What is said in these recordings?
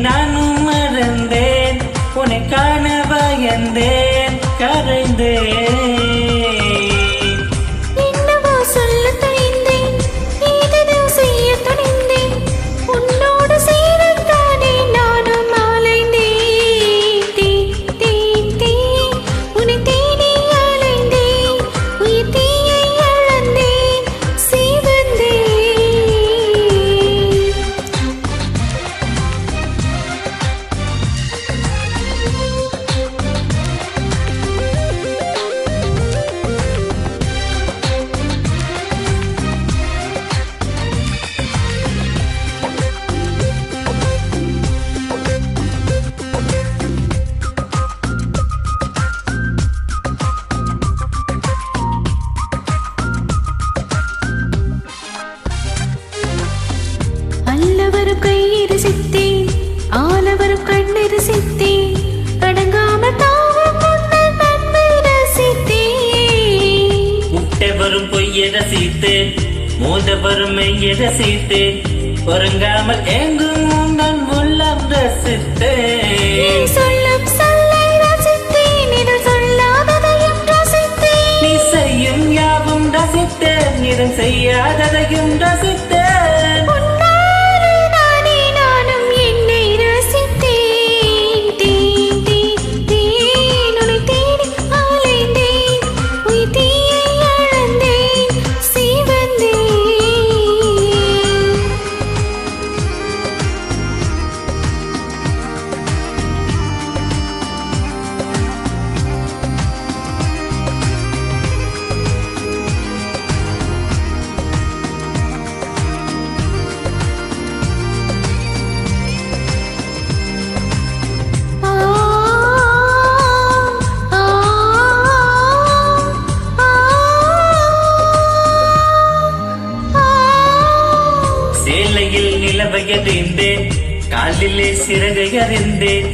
நானும் மறந்தேன், உன்னை காண பயந்தேன், கரைந்தேன். என்னவோ சொல்ல துணிந்தேன், ஏதேதோ செய்ய துணிந்தேன், உன்னோடு சேரத்தானே நானும் அலைந்தேன். உன்னை தேடி அலைந்தேன், உயிர் தீயை அளந்தேன், சிவந்தேன். அல்லவரும் கையிரசித்தேன், ஆலவரும் கண்ணெரிசித்தேன், அடங்காமல் தாவும் உன்னை நன்மை ரசித்தேன். முட்டவரும் பொய்ய ரசித்தேன், மோதவரும் மெய்ய ரசித்தேன், உறங்காமல் எங்கும் உந்தன் உள்ளம் ரசித்தேன். நீ சொல்லும் சொல்லை ரசித்தேன், இது சொல்லாததையும் ரசித்தேன். நீ செய்யும் யாவும் ரசித்தேன், இதன் செய்யாததையும் ரசித்தேன். நானும் என்னை ரசித்தேன். உன்னை தேடி அலைந்தேன், உயிர் தீயை அளந்தேன், சிவந்தேன். சேலையில் நிலவை அறிந்தேன், காலிலே சிறகை அறிந்தேன்,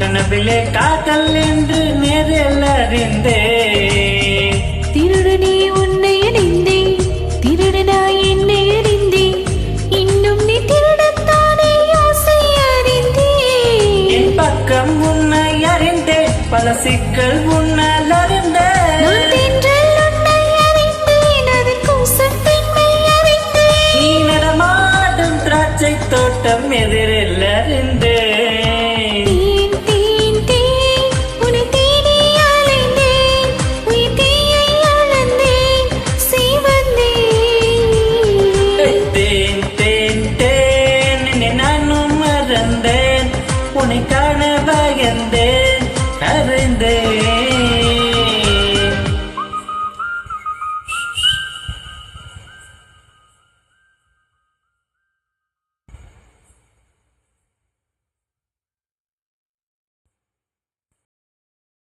கனவிலே காதல் என்று நேரில் அறிந்தேன். திருடனே உன்னை அறிந்தேன், திருடனாய் என்னை அறிந்தேன், இன்னும் நீ திருடத்தானே ஆசை அறிந்தேன். என் பக்கம் உன்னை அறிந்தேன், பல சிக்கல் உன்னால் அறிந்தேன். நான் தென்றல் உன்னை அறிந்தேன், அதில் கூசும் பெண்மை அறிந்தேன். நீ நடமாடும் திராட்சை தோட்டம் எதிரில் அறிந்தேன். உன்னை தேடி அலைந்தேன், உயிர் தீயை அளந்தேன், சிவந்தேன். தேன் தேன் தேன் என்னை நானும் மறந்தேன், உன்னை காண பயந்தேன், கரைந்தேன்.